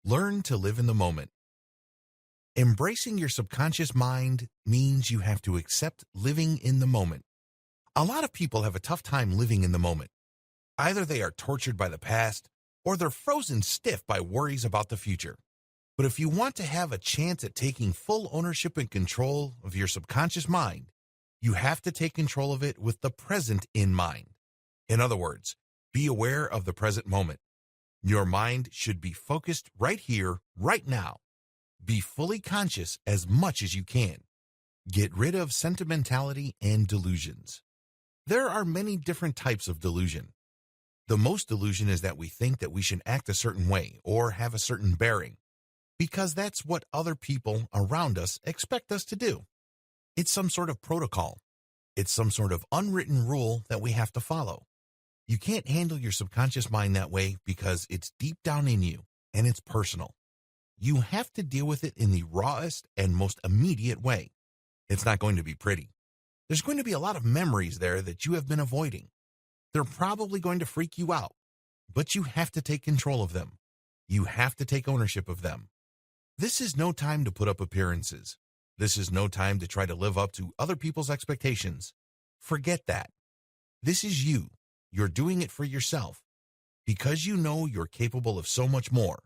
Learn to live in the moment. Embracing your subconscious mind means you have to accept living in the moment. A lot of people have a tough time living in the moment. Either they are tortured by the past, or they're frozen stiff by worries about the future. But if you want to have a chance at taking full ownership and control of your subconscious mind, you have to take control of it with the present in mind. In other words, be aware of the present moment. Your mind should be focused right here, right now. Be fully conscious as much as you can. Get rid of sentimentality and delusions. There are many different types of delusion. The most delusion is that we think that we should act a certain way or have a certain bearing, because that's what other people around us expect us to do. It's some sort of protocol. It's some sort of unwritten rule that we have to follow. You can't handle your subconscious mind that way because it's deep down in you and it's personal. You have to deal with it in the rawest and most immediate way. It's not going to be pretty. There's going to be a lot of memories there that you have been avoiding. They're probably going to freak you out, but you have to take control of them. You have to take ownership of them. This is no time to put up appearances. This is no time to try to live up to other people's expectations. Forget that. This is you. You're doing it for yourself. Because you know you're capable of so much more.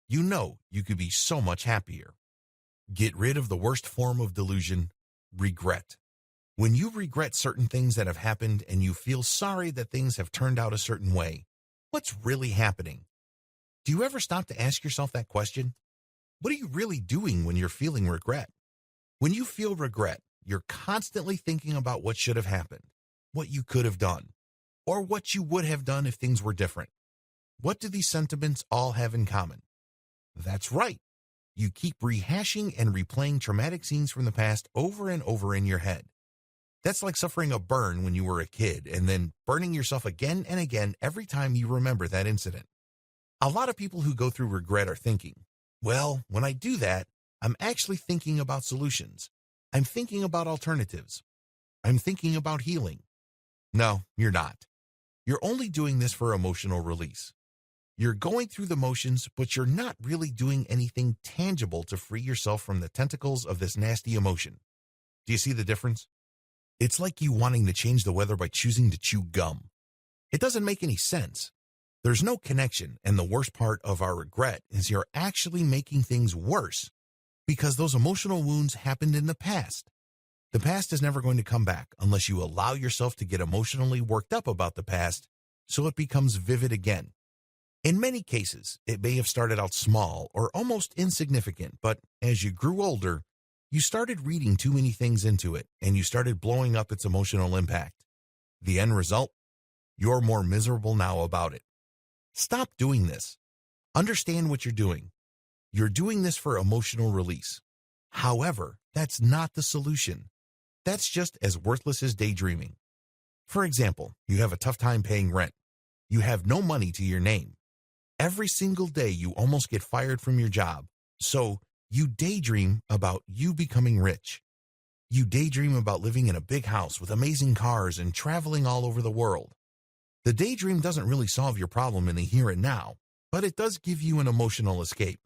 You know you could be so much happier. Get rid of the worst form of delusion, regret. When you regret certain things that have happened and you feel sorry that things have turned out a certain way, what's really happening? Do you ever stop to ask yourself that question? What are you really doing when you're feeling regret? When you feel regret, you're constantly thinking about what should have happened, what you could have done, or what you would have done if things were different. What do these sentiments all have in common? That's right. You keep rehashing and replaying traumatic scenes from the past over and over in your head. That's like suffering a burn when you were a kid and then burning yourself again and again every time you remember that incident. A lot of people who go through regret are thinking, well, when I do that, I'm actually thinking about solutions. I'm thinking about alternatives. I'm thinking about healing. No, you're not. You're only doing this for emotional release. You're going through the motions, but you're not really doing anything tangible to free yourself from the tentacles of this nasty emotion. Do you see the difference? It's like you wanting to change the weather by choosing to chew gum. It doesn't make any sense. There's no connection, and the worst part of our regret is you're actually making things worse because those emotional wounds happened in the past. The past is never going to come back unless you allow yourself to get emotionally worked up about the past so it becomes vivid again. In many cases, it may have started out small or almost insignificant, but as you grew older, you started reading too many things into it, and you started blowing up its emotional impact. The end result? You're more miserable now about it. Stop doing this. Understand what you're doing. You're doing this for emotional release. However, that's not the solution. That's just as worthless as daydreaming. For example, you have a tough time paying rent. You have no money to your name. Every single day you almost get fired from your job, so you daydream about you becoming rich. You daydream about living in a big house with amazing cars and traveling all over the world. The daydream doesn't really solve your problem in the here and now, but it does give you an emotional escape.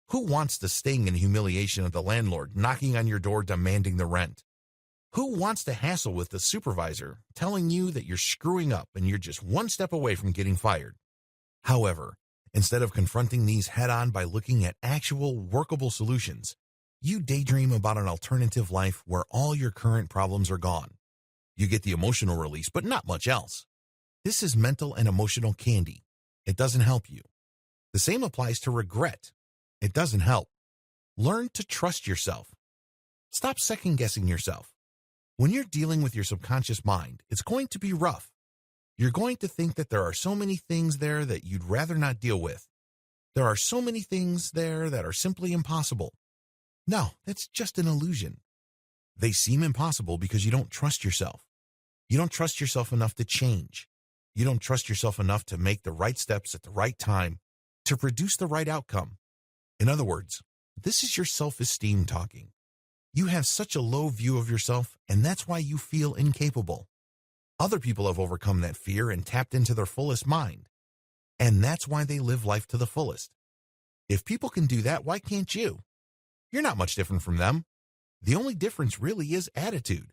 Who wants the sting and humiliation of the landlord knocking on your door demanding the rent? Who wants to hassle with the supervisor telling you that you're screwing up and you're just one step away from getting fired? However, instead of confronting these head-on by looking at actual workable solutions, you daydream about an alternative life where all your current problems are gone. You get the emotional release, but not much else. This is mental and emotional candy. It doesn't help you. The same applies to regret. It doesn't help. Learn to trust yourself. Stop second-guessing yourself. When you're dealing with your subconscious mind, it's going to be rough. You're going to think that there are so many things there that you'd rather not deal with. There are so many things there that are simply impossible. No, that's just an illusion. They seem impossible because you don't trust yourself. You don't trust yourself enough to change. You don't trust yourself enough to make the right steps at the right time to produce the right outcome. In other words, this is your self-esteem talking. You have such a low view of yourself, and that's why you feel incapable. Other people have overcome that fear and tapped into their fullest mind. And that's why they live life to the fullest. If people can do that, why can't you? You're not much different from them. The only difference really is attitude.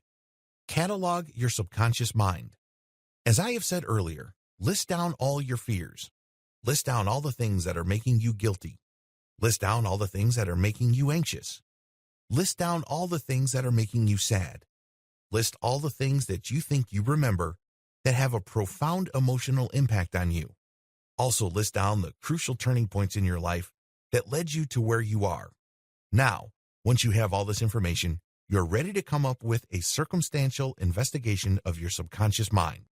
Catalog your subconscious mind. As I have said earlier, list down all your fears. List down all the things that are making you guilty. List down all the things that are making you anxious. List down all the things that are making you sad. List all the things that you think you remember that have a profound emotional impact on you. Also list down the crucial turning points in your life that led you to where you are. Now, once you have all this information, you're ready to come up with a circumstantial investigation of your subconscious mind.